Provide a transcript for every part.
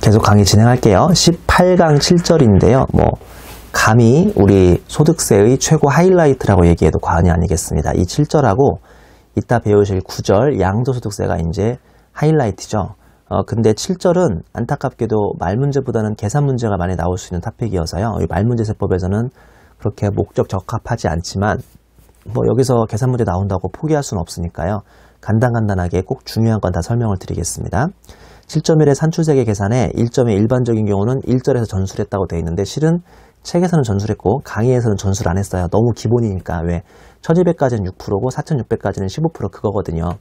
계속 강의 진행할게요. 18강 7절인데요. 감히 우리 소득세의 최고 하이라이트라고 얘기해도 과언이 아니겠습니다. 이 7절하고 이따 배우실 9절 양도소득세가 이제 하이라이트죠. 근데 7절은 안타깝게도 말 문제보다는 계산 문제가 많이 나올 수 있는 토픽이어서요. 이 말문제세법에서는 그렇게 목적 적합하지 않지만 여기서 계산 문제 나온다고 포기할 수는 없으니까요. 간단하게 꼭 중요한 건 다 설명을 드리겠습니다. 7.1의 산출세계 계산에 1점의 일반적인 경우는 1절에서 전수를 했다고 되어 있는데 실은 책에서는 전수를 했고 강의에서는 전수를 안 했어요. 너무 기본이니까. 왜? 1200까지는 6%고 4600까지는 15% 그거거든요.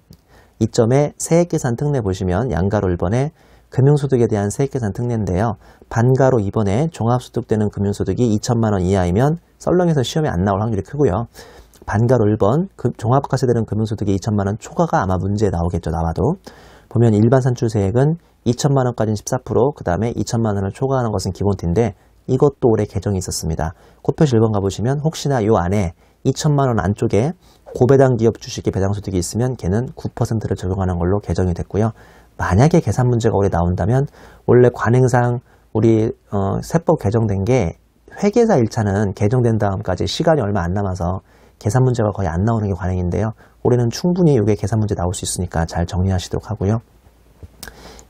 2점의 세액계산 특례 보시면 양가로 1번에 금융소득에 대한 세액계산 특례인데요. 반가로 2번에 종합소득되는 금융소득이 2천만원 이하이면 썰렁해서 시험에 안 나올 확률이 크고요. 반가로 1번 종합과세되는 금융소득이 2천만원 초과가 아마 문제에 나오겠죠. 나와도. 보면 일반 산출세액은 2천만원까지는 14%, 그 다음에 2천만원을 초과하는 것은 기본티인데 이것도 올해 개정이 있었습니다. 코표시 1번 가보시면 혹시나 요 안에 2천만원 안쪽에 고배당 기업 주식의 배당소득이 있으면 걔는 9%를 적용하는 걸로 개정이 됐고요. 만약에 계산 문제가 올해 나온다면 원래 관행상 우리 세법 개정된 게 회계사 1차는 개정된 다음까지 시간이 얼마 안 남아서 계산 문제가 거의 안 나오는 게 관행인데요. 올해는 충분히 이게 계산 문제 나올 수 있으니까 잘 정리하시도록 하고요.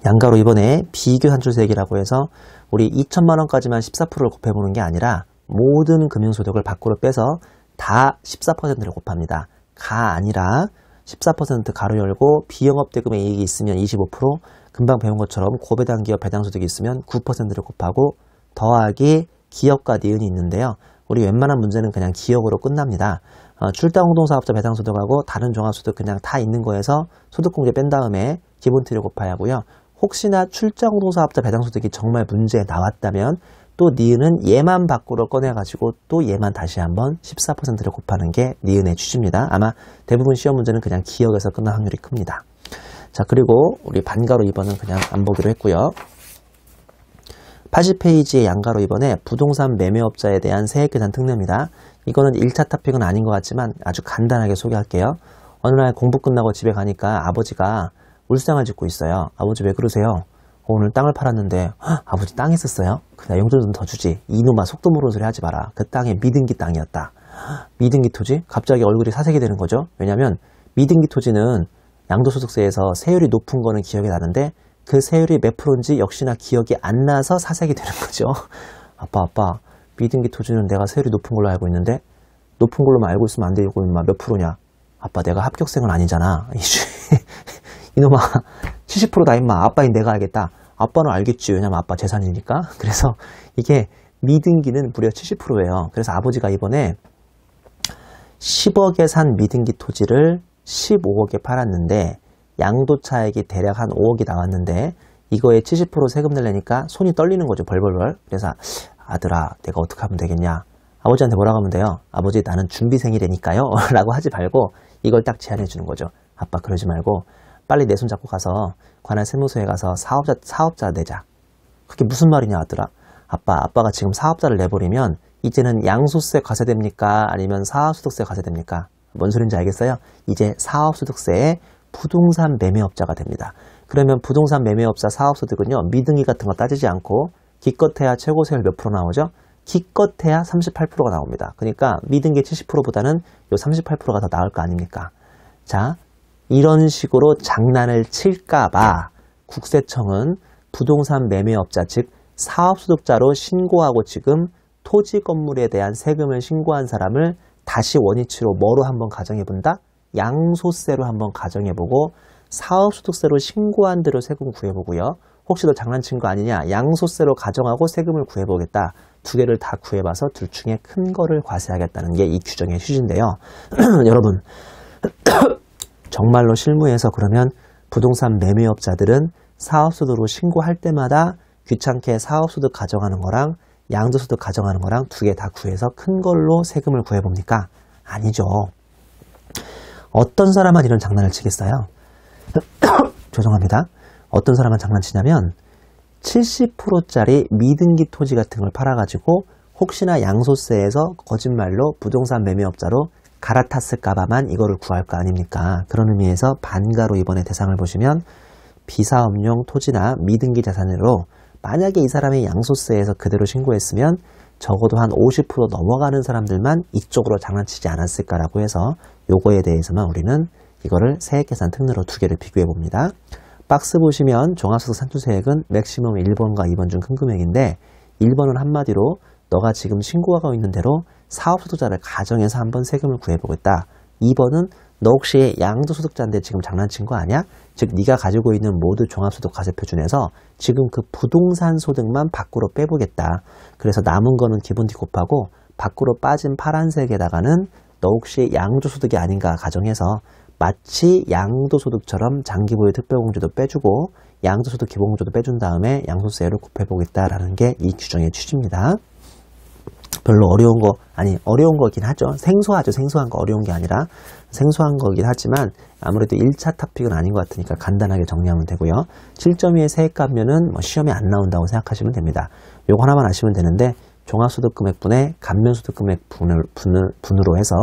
양가로 이번에 비교 산출세액이라고 해서 우리 2천만원까지만 14%를 곱해보는 게 아니라 모든 금융소득을 밖으로 빼서 다 14%를 곱합니다. 가 아니라 14% 가로 열고 비영업대금의 이익이 있으면 25%, 금방 배운 것처럼 고배당 기업 배당소득이 있으면 9%를 곱하고 더하기 기업과 니은이 있는데요. 우리 웬만한 문제는 그냥 기억으로 끝납니다. 출당공동사업자 배당소득하고 다른 종합소득 그냥 다 있는 거에서 소득공제 뺀 다음에 기본티를 곱해야 하고요. 혹시나 출자공동사업자 배당소득이 정말 문제에 나왔다면 또 니은은 얘만 밖으로 꺼내가지고 또 얘만 다시 한번 14%를 곱하는 게 니은의 취지입니다. 아마 대부분 시험 문제는 그냥 기억에서 끝날 확률이 큽니다. 자, 그리고 우리 반가로 2번은 그냥 안 보기로 했고요. 80페이지의 양가로 이번에 부동산 매매업자에 대한 세액계산 특례입니다. 이거는 1차 토픽은 아닌 것 같지만 아주 간단하게 소개할게요. 어느 날 공부 끝나고 집에 가니까 아버지가 울상을 짓고 있어요. 아버지 왜 그러세요? 오늘 땅을 팔았는데 아버지 땅 있었어요? 그냥 용돈 좀 더 주지. 이놈아 속도 모르는 소리 하지 마라. 그 땅이 미등기 땅이었다. 미등기 토지? 갑자기 얼굴이 사색이 되는 거죠. 왜냐면 미등기 토지는 양도소득세에서 세율이 높은 거는 기억이 나는데 그 세율이 몇 프로인지 역시나 기억이 안 나서 사색이 되는 거죠. 아빠 미등기 토지는 내가 세율이 높은 걸로 알고 있는데 높은 걸로만 알고 있으면 안 되고 몇 프로냐. 아빠 내가 합격생은 아니잖아. 이놈아 70%다 임마. 아빠인 내가 알겠다. 아빠는 알겠지. 왜냐면 아빠 재산이니까. 그래서 이게 미등기는 무려 70%예요. 그래서 아버지가 이번에 10억에 산 미등기 토지를 15억에 팔았는데 양도차익이 대략 한 5억이 나왔는데 이거에 70% 세금 내려니까 손이 떨리는 거죠. 벌벌벌. 그래서 아들아 내가 어떻게 하면 되겠냐. 아버지한테 뭐라고 하면 돼요? 아버지 나는 준비생이라니까요 라고 하지 말고 이걸 딱 제안해 주는 거죠. 아빠 그러지 말고 빨리 내 손 잡고 가서 관할 세무서에 가서 사업자 내자. 그게 무슨 말이냐 아들아. 아빠가 지금 사업자를 내버리면 이제는 양소세 과세됩니까? 아니면 사업소득세 과세됩니까? 뭔 소린지 알겠어요? 이제 사업소득세에 부동산 매매업자가 됩니다. 그러면 부동산 매매업자 사업소득은요. 미등기 같은 거 따지지 않고 기껏해야 최고세율 몇 프로 나오죠? 기껏해야 38%가 나옵니다. 그러니까 미등기 70%보다는 요 38%가 더 나을 거 아닙니까? 자, 이런 식으로 장난을 칠까봐 국세청은 부동산 매매업자 즉 사업소득자로 신고하고 지금 토지 건물에 대한 세금을 신고한 사람을 다시 원위치로 뭐로 한번 가정해본다? 양소세로 한번 가정해보고 사업소득세로 신고한 대로 세금 구해보고요. 혹시 너 장난친 거 아니냐? 양소세로 가정하고 세금을 구해보겠다. 두 개를 다 구해봐서 둘 중에 큰 거를 과세하겠다는 게 이 규정의 취지인데요. 여러분 정말로 실무에서 그러면 부동산 매매업자들은 사업소득으로 신고할 때마다 귀찮게 사업소득 가정하는 거랑 양도소득 가정하는 거랑 두 개 다 구해서 큰 걸로 세금을 구해봅니까? 아니죠. 어떤 사람은 이런 장난을 치겠어요? 죄송합니다. 어떤 사람은 장난치냐면 70%짜리 미등기 토지 같은 걸 팔아가지고 혹시나 양소세에서 거짓말로 부동산 매매업자로 갈아탔을까봐만 이거를 구할 거 아닙니까? 그런 의미에서 반가로 이번에 대상을 보시면 비사업용 토지나 미등기 자산으로 만약에 이 사람이 양소세에서 그대로 신고했으면 적어도 한 50% 넘어가는 사람들만 이쪽으로 장난치지 않았을까라고 해서 요거에 대해서만 우리는 이거를 세액계산 특례로 두 개를 비교해 봅니다. 박스 보시면 종합소득 산출세액은 맥시멈 1번과 2번 중 큰 금액인데 1번은 한마디로 너가 지금 신고하고 있는 대로 사업소득자를 가정해서 한번 세금을 구해보겠다. 2번은 너 혹시 양도소득자인데 지금 장난친 거 아니야? 즉 네가 가지고 있는 모두 종합소득과세표 중에서 지금 그 부동산 소득만 밖으로 빼보겠다. 그래서 남은 거는 기본티 곱하고 밖으로 빠진 파란색에다가는 너 혹시 양도소득이 아닌가 가정해서 마치 양도소득처럼 장기보유 특별공제도 빼주고 양도소득 기본공제도 빼준 다음에 양도세를 곱해보겠다라는 게 이 규정의 취지입니다. 별로 어려운 거, 아니 어려운 거긴 하죠. 생소하죠. 생소한 거 어려운 게 아니라 생소한 거긴 하지만 아무래도 1차 토픽은 아닌 것 같으니까 간단하게 정리하면 되고요. 7.2의 세액감면은 뭐 시험에 안 나온다고 생각하시면 됩니다. 요거 하나만 아시면 되는데 종합소득금액분의 감면소득금액 분으로 해서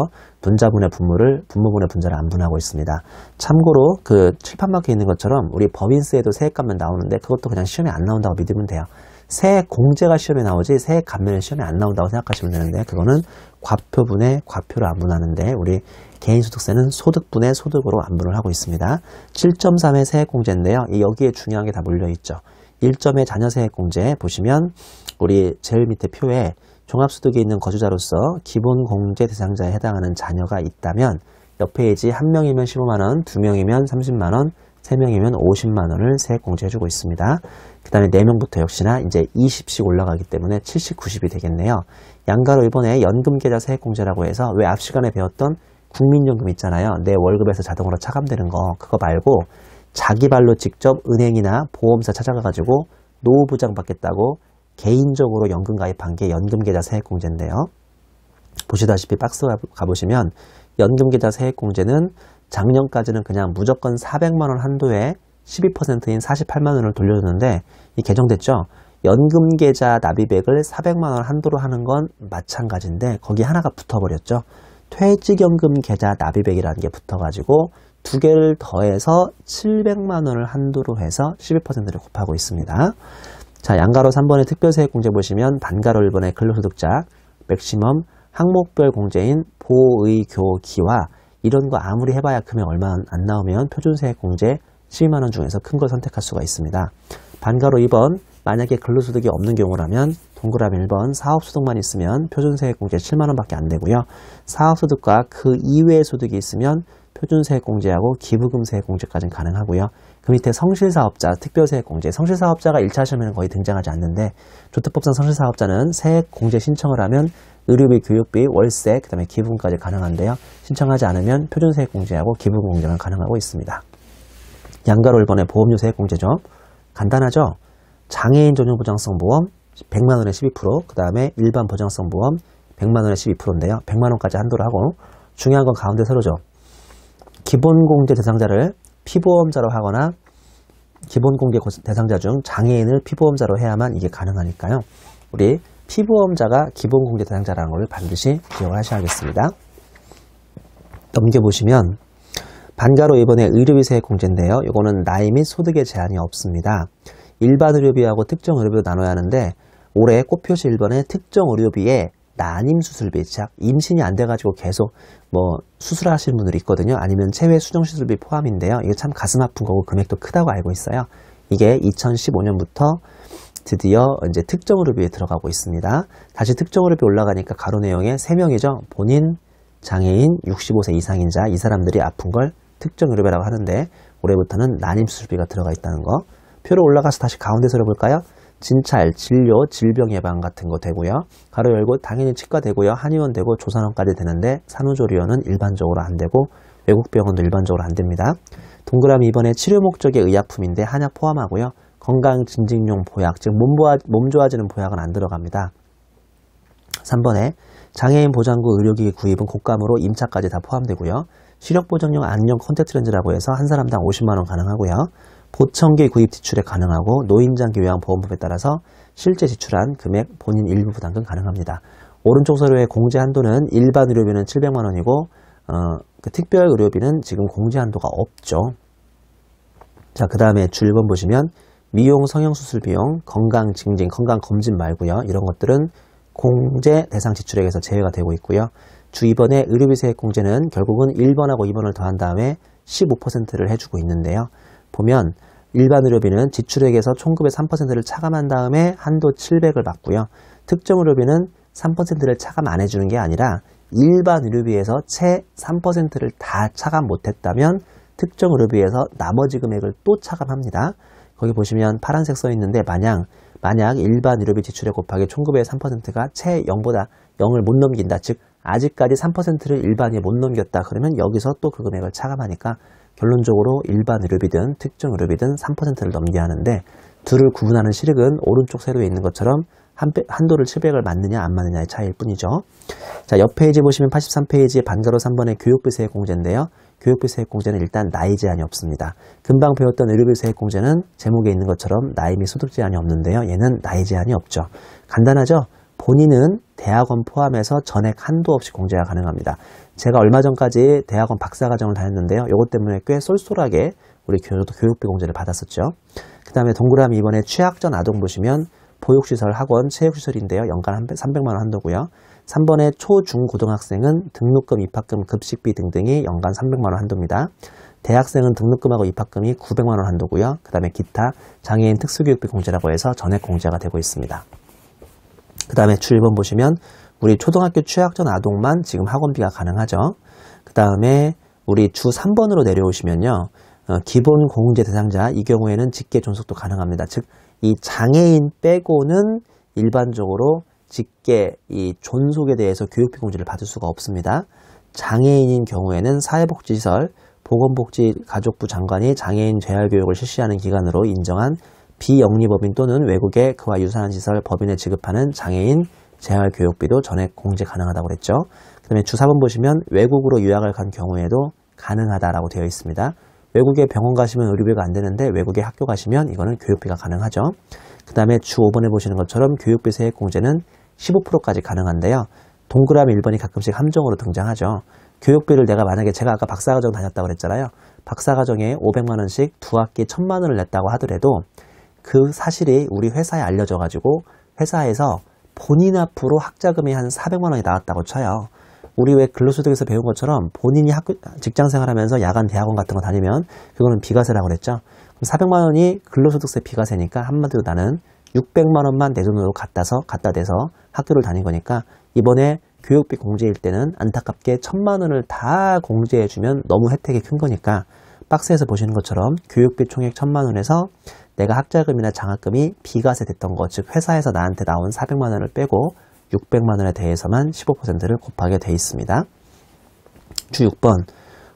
분자분의 분모를 분모분의 분자를 안 분하고 있습니다. 참고로 그 칠판막에 있는 것처럼 우리 법인세에도 세액감면 나오는데 그것도 그냥 시험에 안 나온다고 믿으면 돼요. 세액 공제가 시험에 나오지 세액 감면은 시험에 안 나온다고 생각하시면 되는데 그거는 과표분의 과표를 안 분하는데 우리 개인소득세는 소득분의 소득으로 안분을 하고 있습니다. 7.3의 세액공제인데요. 여기에 중요한 게 다 몰려있죠. 1점의 자녀세액공제 보시면 우리 제일 밑에 표에 종합소득이 있는 거주자로서 기본공제 대상자에 해당하는 자녀가 있다면 옆 페이지 1명이면 15만원, 2명이면 30만원, 3명이면 50만원을 세액공제해주고 있습니다. 그 다음에 4명부터 역시나 이제 20씩 올라가기 때문에 70, 90이 되겠네요. 양가로 이번에 연금계좌 세액공제라고 해서 왜 앞 시간에 배웠던 국민연금 있잖아요. 내 월급에서 자동으로 차감되는 거 그거 말고 자기 발로 직접 은행이나 보험사 찾아가가지고 노후보장 받겠다고 개인적으로 연금 가입한 게 연금계좌 세액공제인데요. 보시다시피 박스 가보시면 연금계좌 세액공제는 작년까지는 그냥 무조건 400만원 한도에 12%인 48만원을 돌려줬는데 이 개정됐죠. 연금계좌 납입액을 400만원 한도로 하는 건 마찬가지인데 거기 하나가 붙어버렸죠. 퇴직연금 계좌 납입액이라는 게 붙어가지고 두 개를 더해서 700만원을 한도로 해서 12%를 곱하고 있습니다. 자, 양가로 3번의 특별세액공제 보시면 반가로 1번의 근로소득자 맥시멈 항목별 공제인 보의교기와 이런 거 아무리 해봐야 금액 얼마 안 나오면 표준세액공제 12만원 중에서 큰 걸 선택할 수가 있습니다. 반가로 2번 만약에 근로소득이 없는 경우라면 동그라미 1번 사업소득만 있으면 표준세액공제 7만원밖에 안 되고요. 사업소득과 그 이외의 소득이 있으면 표준세액공제하고 기부금세액공제까지는 가능하고요. 그 밑에 성실사업자 특별세액공제 성실사업자가 1차 시험에는 거의 등장하지 않는데 조특법상 성실사업자는 세액공제 신청을 하면 의료비, 교육비, 월세, 그 다음에 기부금까지 가능한데요. 신청하지 않으면 표준세액공제하고 기부금공제만 가능하고 있습니다. 양가로 1번의 보험료 세액공제죠. 간단하죠. 장애인 전용보장성 보험 100만원에 12%, 그 다음에 일반 보장성 보험 100만원에 12%인데요. 100만원까지 한도로 하고 중요한 건 가운데 서로죠. 기본공제 대상자를 피보험자로 하거나 기본공제 대상자 중 장애인을 피보험자로 해야만 이게 가능하니까요. 우리 피보험자가 기본공제 대상자라는 걸 반드시 기억을 하셔야겠습니다. 넘겨보시면 반가로 이번에 의료비 세액공제인데요. 이거는 나이 및 소득에 제한이 없습니다. 일반 의료비하고 특정 의료비로 나눠야 하는데 올해 꽃표시 1번에 특정 의료비에 난임수술비, 즉 임신이 안 돼가지고 계속 뭐 수술하시는 분들이 있거든요. 아니면 체외 수정시술비 포함인데요. 이게 참 가슴 아픈 거고 금액도 크다고 알고 있어요. 이게 2015년부터 드디어 이제 특정 의료비에 들어가고 있습니다. 다시 특정 의료비 올라가니까 가로 내용에 3명이죠. 본인, 장애인, 65세 이상인자 이 사람들이 아픈 걸 특정 의료비라고 하는데 올해부터는 난임수술비가 들어가 있다는 거. 표로 올라가서 다시 가운데 서려볼까요? 진찰, 진료, 질병 예방 같은 거 되고요. 가로 열고 당연히 치과 되고요. 한의원 되고 조산원까지 되는데 산후조리원은 일반적으로 안 되고 외국 병원도 일반적으로 안 됩니다. 동그라미 2번에 치료 목적의 의약품인데 한약 포함하고요. 건강 증진용 보약, 즉 몸 좋아지는 보약은 안 들어갑니다. 3번에 장애인 보장구 의료기기 구입은 곶감으로 임차까지 다 포함되고요. 시력보정용 안경 콘택트 렌즈라고 해서 한 사람당 50만원 가능하고요. 보청기 구입 지출에 가능하고 노인장기 요양보험법에 따라서 실제 지출한 금액 본인 일부 부담금 가능합니다. 오른쪽 서류의 공제 한도는 일반 의료비는 700만원이고 그 특별 의료비는 지금 공제 한도가 없죠. 자, 그 다음에 줄 1번 보시면 미용 성형수술 비용, 건강증진, 건강검진 말고요. 이런 것들은 공제 대상 지출액에서 제외가 되고 있고요. 주 2번의 의료비 세액 공제는 결국은 1번하고 2번을 더한 다음에 15%를 해주고 있는데요. 보면 일반 의료비는 지출액에서 총급의 3%를 차감한 다음에 한도 700을 받고요. 특정 의료비는 3%를 차감 안 해주는 게 아니라 일반 의료비에서 채 3%를 다 차감 못했다면 특정 의료비에서 나머지 금액을 또 차감합니다. 거기 보시면 파란색 써 있는데 만약 일반 의료비 지출액 곱하기 총급의 3%가 채 0보다 0을 못 넘긴다. 즉 아직까지 3%를 일반에 못 넘겼다. 그러면 여기서 또 그 금액을 차감하니까 결론적으로 일반 의료비든 특정 의료비든 3%를 넘겨야 하는데 둘을 구분하는 실익은 오른쪽 세로에 있는 것처럼 한도를 700을 맞느냐 안 맞느냐의 차이일 뿐이죠. 자, 옆 페이지 보시면 83페이지 반가로 3번의 교육비 세액 공제인데요. 교육비 세액 공제는 일단 나이 제한이 없습니다. 금방 배웠던 의료비 세액 공제는 제목에 있는 것처럼 나이 및 소득 제한이 없는데요. 얘는 나이 제한이 없죠. 간단하죠? 본인은 대학원 포함해서 전액 한도 없이 공제가 가능합니다. 제가 얼마 전까지 대학원 박사과정을 다녔는데요. 이것 때문에 꽤 쏠쏠하게 우리 교수도 교육비 공제를 받았었죠. 그 다음에 동그라미 이번에 취약전 아동 보시면 보육시설, 학원, 체육시설인데요. 연간 300만원 한도고요. 3번의 초, 중, 고등학생은 등록금, 입학금, 급식비 등등이 연간 300만원 한도입니다. 대학생은 등록금하고 입학금이 900만원 한도고요. 그 다음에 기타, 장애인 특수교육비 공제라고 해서 전액 공제가 되고 있습니다. 그 다음에 주 1번 보시면 우리 초등학교 취약전 아동만 지금 학원비가 가능하죠. 그 다음에 우리 주 3번으로 내려오시면요. 기본 공제 대상자 이 경우에는 직계 존속도 가능합니다. 즉 이 장애인 빼고는 일반적으로 직계 이 존속에 대해서 교육비 공제를 받을 수가 없습니다. 장애인인 경우에는 사회복지시설, 보건복지가족부 장관이 장애인 재활교육을 실시하는 기관으로 인정한 비영리법인 또는 외국의 그와 유사한 시설 법인에 지급하는 장애인 재활교육비도 전액 공제 가능하다고 그랬죠. 그 다음에 주 4번 보시면 외국으로 유학을 간 경우에도 가능하다라고 되어 있습니다. 외국에 병원 가시면 의료비가 안 되는데 외국에 학교 가시면 이거는 교육비가 가능하죠. 그 다음에 주 5번에 보시는 것처럼 교육비 세액 공제는 15%까지 가능한데요. 동그라미 1번이 가끔씩 함정으로 등장하죠. 교육비를 내가 만약에 제가 아까 박사과정 다녔다고 그랬잖아요. 박사과정에 500만원씩 두 학기 1000만원을 냈다고 하더라도 그 사실이 우리 회사에 알려져 가지고 회사에서 본인 앞으로 학자금이 한 400만원이 나왔다고 쳐요. 우리 왜 근로소득에서 배운 것처럼 본인이 직장생활하면서 야간 대학원 같은 거 다니면 그거는 비과세라고 그랬죠. 그럼 400만원이 근로소득세 비과세니까 한마디로 나는 600만원만 내 돈으로 갖다 대서 학교를 다닌 거니까 이번에 교육비 공제일 때는 안타깝게 1000만원을 다 공제해주면 너무 혜택이 큰 거니까 박스에서 보시는 것처럼 교육비 총액 1000만원에서 내가 학자금이나 장학금이 비과세 됐던 거, 즉 회사에서 나한테 나온 400만원을 빼고 600만원에 대해서만 15%를 곱하게 돼 있습니다. 주 6번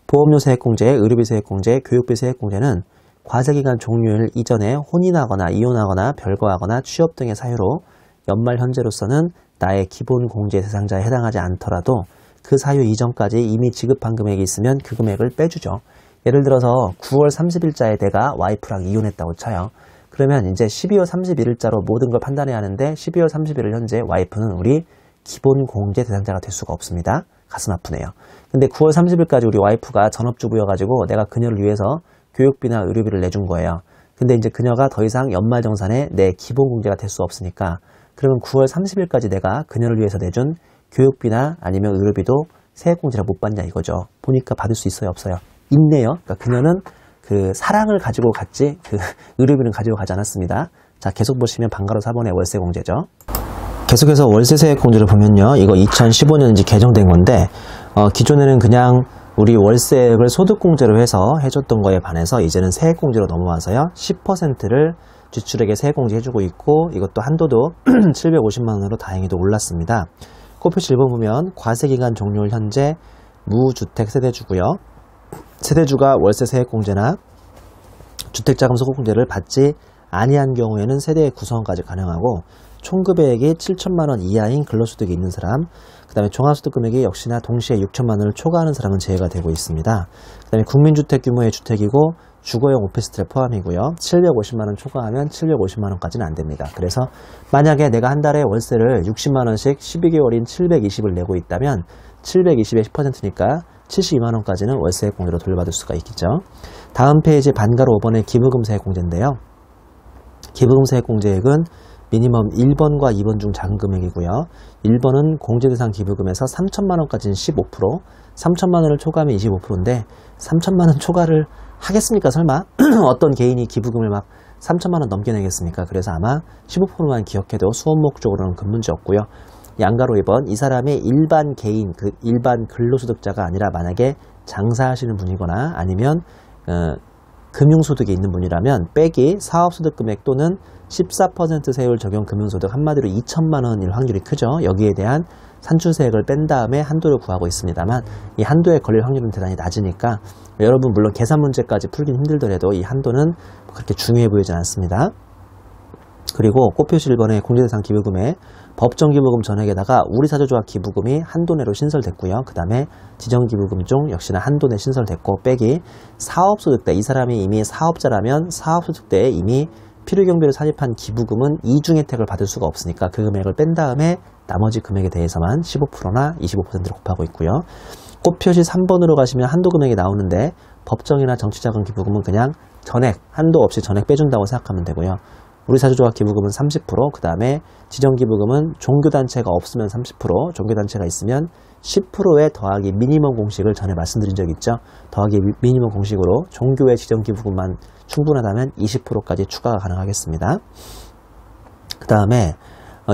보험료 세액 공제, 의료비 세액 공제, 교육비 세액 공제는 과세기간 종료일 이전에 혼인하거나 이혼하거나 별거하거나 취업 등의 사유로 연말 현재로서는 나의 기본 공제 대상자에 해당하지 않더라도 그 사유 이전까지 이미 지급한 금액이 있으면 그 금액을 빼주죠. 예를 들어서 9월 30일자에 내가 와이프랑 이혼했다고 쳐요. 그러면 이제 12월 31일자로 모든 걸 판단해야 하는데 12월 30일 현재 와이프는 우리 기본 공제 대상자가 될 수가 없습니다. 가슴 아프네요. 근데 9월 30일까지 우리 와이프가 전업주부여가지고 내가 그녀를 위해서 교육비나 의료비를 내준 거예요. 근데 이제 그녀가 더 이상 연말정산에 내 기본 공제가 될 수 없으니까 그러면 9월 30일까지 내가 그녀를 위해서 내준 교육비나 아니면 의료비도 세액공제를 못 받냐 이거죠. 보니까 받을 수 있어요, 없어요? 있네요. 그러니까 그녀는 그 사랑을 가지고 갔지 그 의료비는 가지고 가지 않았습니다. 자, 계속 보시면 반가로 4번의 월세 공제죠. 계속해서 월세 세액 공제를 보면요. 이거 2015년인지 개정된 건데 기존에는 그냥 우리 월세액을 소득공제로 해서 해줬던 거에 반해서 이제는 세액공제로 넘어와서요. 10%를 지출액에 세액공제 해주고 있고 이것도 한도도 750만원으로 다행히도 올랐습니다. 꼽표시 1번 보면 과세기간 종료일 현재 무주택 세대주고요. 세대주가 월세 세액공제나 주택자금 소득공제를 받지 아니한 경우에는 세대의 구성원까지 가능하고 총급액이 7천만원 이하인 근로소득이 있는 사람, 그 다음에 종합소득 금액이 역시나 동시에 6천만원을 초과하는 사람은 제외가 되고 있습니다. 그 다음에 국민주택 규모의 주택이고 주거용 오피스텔 포함이고요. 750만원 초과하면 750만원까지는 안 됩니다. 그래서 만약에 내가 한 달에 월세를 60만원씩 12개월인 720을 내고 있다면 720의 10%니까 72만원까지는 월세액 공제로 돌려받을 수가 있겠죠. 다음 페이지 반가로 5번의 기부금 세액 공제인데요. 기부금세액공제액은 미니멈 1번과 2번 중 작은 금액이고요. 1번은 공제대상 기부금에서 3천만원까지는 15%, 3천만원을 초과하면 25%인데 3천만원 초과를 하겠습니까 설마? 어떤 개인이 기부금을 막 3천만원 넘게 내겠습니까? 그래서 아마 15%만 기억해도 수업 목적으로는 큰 문제 없고요. 양가로 2번, 이 사람이 일반 개인, 일반 근로소득자가 아니라 만약에 장사하시는 분이거나 아니면 금융소득이 있는 분이라면 빼기 사업소득금액 또는 14% 세율 적용 금융소득, 한마디로 2천만 원일 확률이 크죠. 여기에 대한 산출세액을 뺀 다음에 한도를 구하고 있습니다만 이 한도에 걸릴 확률은 대단히 낮으니까 여러분 물론 계산 문제까지 풀긴 힘들더라도 이 한도는 그렇게 중요해 보이진 않습니다. 그리고 꽃표시 1번의 공제대상 기부금에 법정기부금 전액에다가 우리사조조합 기부금이 한도 내로 신설됐고요. 그 다음에 지정기부금 중 역시나 한도 내 신설됐고 빼기 사업소득대, 이 사람이 이미 사업자라면 사업소득대에 이미 필요경비를 삽입한 기부금은 이중 혜택을 받을 수가 없으니까 그 금액을 뺀 다음에 나머지 금액에 대해서만 15%나 25%를 곱하고 있고요. 꽃표시 3번으로 가시면 한도 금액이 나오는데 법정이나 정치자금 기부금은 그냥 전액, 한도 없이 전액 빼준다고 생각하면 되고요. 우리사조조합 기부금은 30%, 그 다음에 지정기부금은 종교단체가 없으면 30%, 종교단체가 있으면 10%의 더하기 미니멈 공식을 전에 말씀드린 적이 있죠. 더하기 미니멈 공식으로 종교의 지정기부금만 충분하다면 20%까지 추가가 가능하겠습니다. 그 다음에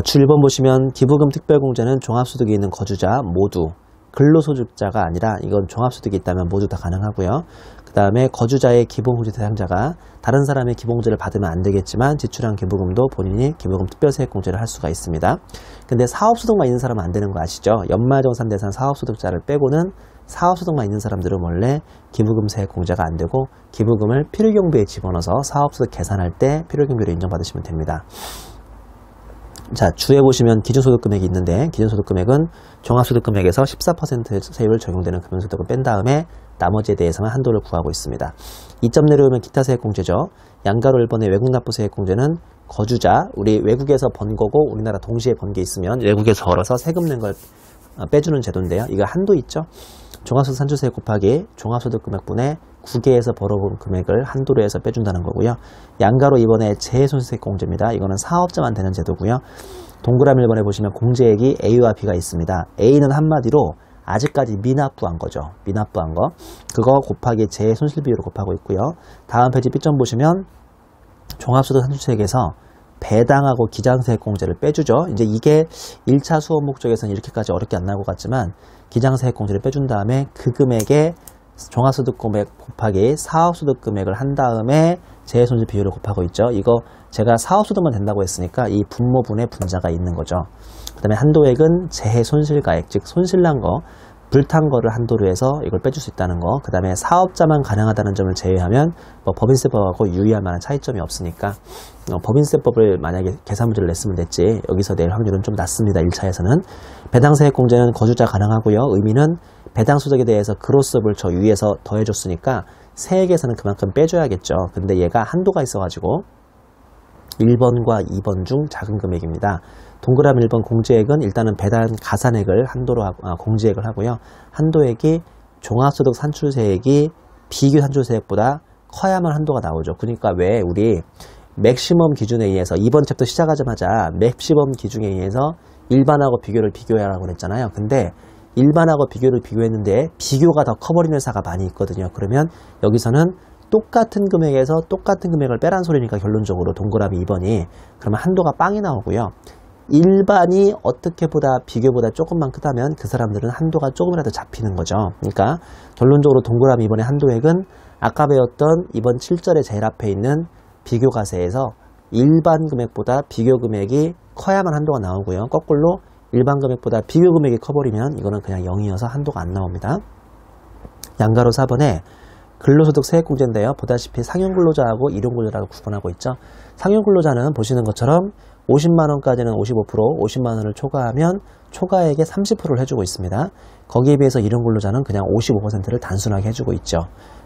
주 1번 보시면 기부금 특별공제는 종합소득이 있는 거주자 모두, 근로소득자가 아니라 이건 종합소득이 있다면 모두 다 가능하고요. 그 다음에 거주자의 기본공제 대상자가 다른 사람의 기본공제를 받으면 안 되겠지만 지출한 기부금도 본인이 기부금 특별세액공제를 할 수가 있습니다. 근데 사업소득만 있는 사람은 안 되는 거 아시죠? 연말정산 대상 사업소득자를 빼고는 사업소득만 있는 사람들은 원래 기부금 세액공제가 안 되고 기부금을 필요경비에 집어넣어서 사업소득 계산할 때 필요경비로 인정받으시면 됩니다. 자, 주에 보시면 기준소득금액이 있는데 기준소득금액은 종합소득금액에서 14% 세율 적용되는 금융소득을 뺀 다음에 나머지에 대해서만 한도를 구하고 있습니다. 2점 내려오면 기타세액공제죠. 양가로 1번의 외국납부세액공제는 거주자, 우리 외국에서 번 거고 우리나라 동시에 번 게 있으면 외국에서 벌어서 세금 낸 걸 빼주는 제도인데요. 이거 한도 있죠. 종합소득 산출세액 곱하기 종합소득금액분의 9개에서 벌어본 금액을 한도로 해서 빼준다는 거고요. 양가로 2번에 재해손실세액 공제입니다. 이거는 사업자만 되는 제도고요. 동그라미 1번에 보시면 공제액이 A와 B가 있습니다. A는 한마디로 아직까지 미납부한 거죠. 미납부한 거. 그거 곱하기 재해손실 비율을 곱하고 있고요. 다음 페이지 B점 보시면 종합소득 산출세액에서 배당하고 기장세액 공제를 빼주죠. 이제 이게 1차 수업 목적에서는 이렇게까지 어렵게 안 나올 것 같지만 기장세액 공제를 빼준 다음에 그 금액에 종합소득 금액 곱하기 사업소득 금액을 한 다음에 재해손실 비율을 곱하고 있죠. 이거 제가 사업소득만 된다고 했으니까 이 분모분의 분자가 있는 거죠. 그 다음에 한도액은 재해손실가액, 즉 손실난 거, 불탄 거를 한도로 해서 이걸 빼줄 수 있다는 거. 그 다음에 사업자만 가능하다는 점을 제외하면 법인세법하고 유의할 만한 차이점이 없으니까 법인세법을 만약에 계산 문제를 냈으면 됐지 여기서 낼 확률은 좀 낮습니다. 1차에서는. 배당세액 공제는 거주자 가능하고요. 의미는 배당소득에 대해서 그로스업을 저 위에서 더해줬으니까 세액에서는 그만큼 빼줘야겠죠. 근데 얘가 한도가 있어가지고 1번과 2번 중 작은 금액입니다. 동그라미 1번 공제액은 일단은 배당 가산액을 한도로 공제액을 하고요. 한도액이 종합소득 산출세액이 비교 산출세액보다 커야만 한도가 나오죠. 그러니까 왜 우리 맥시멈 기준에 의해서 이번 챕터 시작하자마자 맥시멈 기준에 의해서 일반하고 비교를 비교하라고 그랬잖아요. 근데 일반하고 비교를 비교했는데 비교가 더 커버리는 회사가 많이 있거든요. 그러면 여기서는 똑같은 금액에서 똑같은 금액을 빼란 소리니까 결론적으로 동그라미 2번이 그러면 한도가 빵이 나오고요. 일반이 어떻게 보다 비교보다 조금만 크다면 그 사람들은 한도가 조금이라도 잡히는 거죠. 그러니까 결론적으로 동그라미 2번의 한도액은 아까 배웠던 이번 7절의 제일 앞에 있는 비교가세에서 일반 금액보다 비교 금액이 커야만 한도가 나오고요. 거꾸로 일반 금액보다 비교 금액이 커버리면 이거는 그냥 0이어서 한도가 안 나옵니다. 양가로 4번에 근로소득 세액공제인데요. 보다시피 상용근로자하고 일용근로자라고 구분하고 있죠. 상용근로자는 보시는 것처럼 50만원까지는 55%, 50만원을 초과하면 초과액의 30%를 해주고 있습니다. 거기에 비해서 일용근로자는 그냥 55%를 단순하게 해주고 있죠.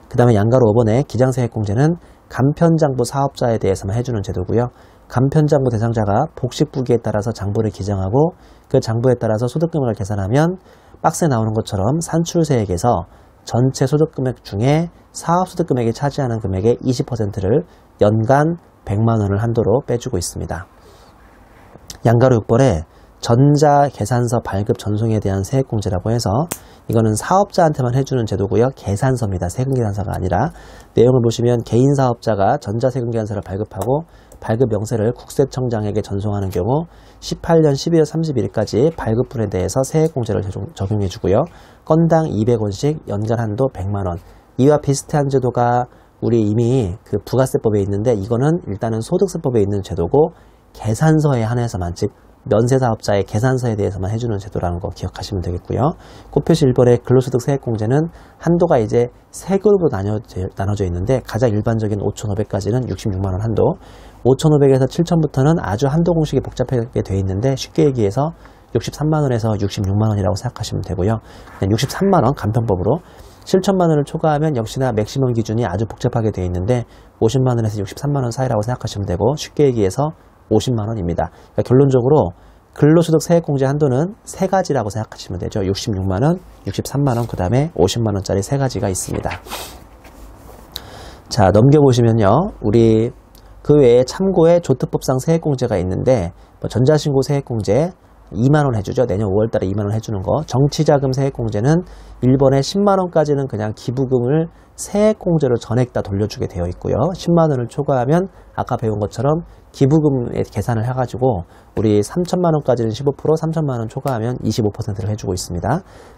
그 다음에 양가로 5번에 기장세액공제는 간편장부 사업자에 대해서만 해주는 제도고요. 간편장부 대상자가 복식부기에 따라서 장부를 기장하고 그 장부에 따라서 소득금액을 계산하면 박스에 나오는 것처럼 산출세액에서 전체 소득금액 중에 사업소득금액이 차지하는 금액의 20%를 연간 100만원을 한도로 빼주고 있습니다. 양가로 6번에 전자계산서 발급 전송에 대한 세액공제라고 해서 이거는 사업자한테만 해주는 제도고요. 계산서입니다. 세금계산서가 아니라. 내용을 보시면 개인사업자가 전자세금계산서를 발급하고 발급 명세를 국세청장에게 전송하는 경우 18년 12월 31일까지 발급분에 대해서 세액공제를 적용해 주고요. 건당 200원씩 연간 한도 100만원. 이와 비슷한 제도가 우리 이미 그 부가세법에 있는데 이거는 일단은 소득세법에 있는 제도고 계산서에 한해서만, 즉 면세사업자의 계산서에 대해서만 해주는 제도라는 거 기억하시면 되겠고요. 곱표시 1번의 근로소득 세액공제는 한도가 이제 세 그룹으로 나눠져 있는데 가장 일반적인 5,500까지는 66만원 한도, 5,500에서 7,000부터는 아주 한도 공식이 복잡하게 되어 있는데 쉽게 얘기해서 63만원에서 66만원이라고 생각하시면 되고요. 63만원 간편법으로 7천만원을 초과하면 역시나 맥시멈 기준이 아주 복잡하게 되어 있는데 50만원에서 63만원 사이라고 생각하시면 되고 쉽게 얘기해서 50만원입니다. 그러니까 결론적으로 근로소득 세액공제 한도는 세 가지라고 생각하시면 되죠. 66만원, 63만원, 그 다음에 50만원짜리 세 가지가 있습니다. 자, 넘겨보시면요. 우리 그 외에 참고에 조특법상 세액공제가 있는데 전자신고 세액공제 2만원 해주죠. 내년 5월달에 2만원 해주는 거. 정치자금 세액공제는 1번에 10만원까지는 그냥 기부금을 세액공제로 전액 다 돌려주게 되어 있고요. 10만원을 초과하면 아까 배운 것처럼 기부금에 계산을 해가지고 우리 3천만원까지는 15%, 3천만원 초과하면 25%를 해주고 있습니다.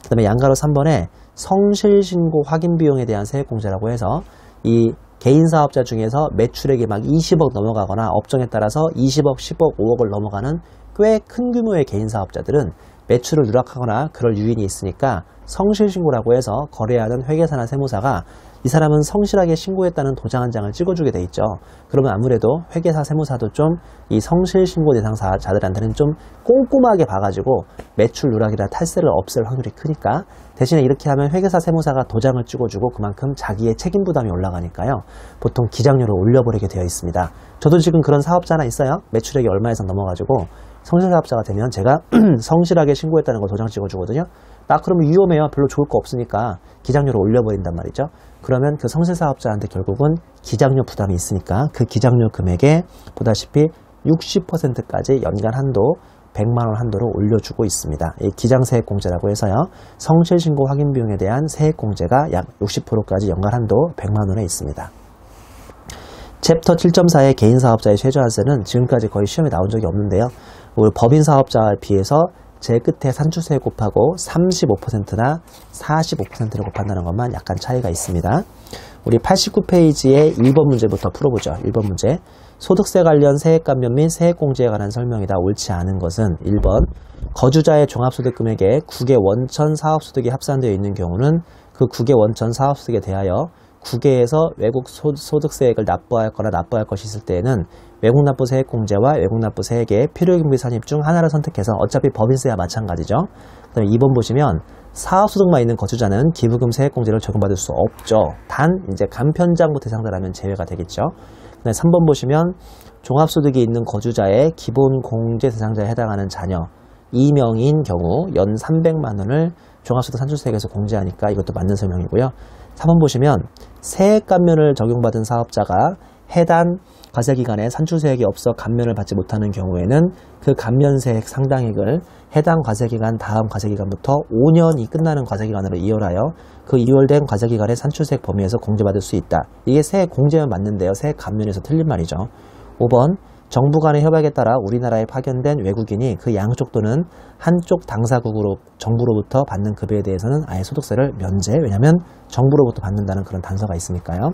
그 다음에 양가로 3번에 성실신고 확인 비용에 대한 세액공제라고 해서 이 개인사업자 중에서 매출액이 막 20억 넘어가거나 업종에 따라서 20억, 10억, 5억을 넘어가는 꽤 큰 규모의 개인사업자들은 매출을 누락하거나 그럴 유인이 있으니까 성실신고라고 해서 거래하는 회계사나 세무사가 이 사람은 성실하게 신고했다는 도장 한 장을 찍어주게 돼 있죠. 그러면 아무래도 회계사, 세무사도 좀 이 성실신고 대상자들한테는 좀 꼼꼼하게 봐가지고 매출 누락이나 탈세를 없앨 확률이 크니까 대신에 이렇게 하면 회계사, 세무사가 도장을 찍어주고 그만큼 자기의 책임 부담이 올라가니까요. 보통 기장료를 올려버리게 되어 있습니다. 저도 지금 그런 사업자 하나 있어요. 매출액이 얼마 이상 넘어가지고 성실사업자가 되면 제가 성실하게 신고했다는 거 도장 찍어주거든요. 그러면 위험해요. 별로 좋을 거 없으니까 기장료를 올려버린단 말이죠. 그러면 그 성실사업자한테 결국은 기장료 부담이 있으니까 그 기장료 금액에 보다시피 60%까지 연간 한도 100만원 한도로 올려주고 있습니다. 이 기장세액공제라고 해서요. 성실신고 확인 비용에 대한 세액공제가 약 60%까지 연간 한도 100만원에 있습니다. 챕터 7.4의 개인사업자의 최저한세는 지금까지 거의 시험에 나온 적이 없는데요. 우리 법인사업자에 비해서 제일 끝에 산출세 곱하고 35%나 45%를 곱한다는 것만 약간 차이가 있습니다. 우리 89페이지의 1번 문제부터 풀어보죠. 1번 문제. 소득세 관련 세액 감면 및 세액공제에 관한 설명이다. 옳지 않은 것은 1번 거주자의 종합소득 금액에 국외 원천 사업소득이 합산되어 있는 경우는 그 국외 원천 사업소득에 대하여 국외에서 외국 소득세액을 납부하였거나 납부할 것이 있을 때에는 외국납부 세액공제와 외국납부 세액의 필요경비 산입 중 하나를 선택해서 어차피 법인세와 마찬가지죠. 그 다음에 2번 보시면 사업소득만 있는 거주자는 기부금 세액공제를 적용받을 수 없죠. 단 이제 간편장부 대상자라면 제외가 되겠죠. 그 다음에 3번 보시면 종합소득이 있는 거주자의 기본공제 대상자에 해당하는 자녀 2명인 경우 연 300만원을 종합소득 산출세액에서 공제하니까 이것도 맞는 설명이고요. 3번 보시면 세액 감면을 적용받은 사업자가 해당 과세기간에 산출세액이 없어 감면을 받지 못하는 경우에는 그 감면세액 상당액을 해당 과세기간 다음 과세기간부터 5년이 끝나는 과세기간으로 이월하여 그 이월된 과세기간의 산출세액 범위에서 공제받을 수 있다. 이게 세액 공제면 맞는데요. 세액 감면에서 틀린 말이죠. 5번 정부 간의 협약에 따라 우리나라에 파견된 외국인이 그 양쪽 또는 한쪽 당사국으로 정부로부터 받는 급여에 대해서는 아예 소득세를 면제, 왜냐하면 정부로부터 받는다는 그런 단서가 있으니까요.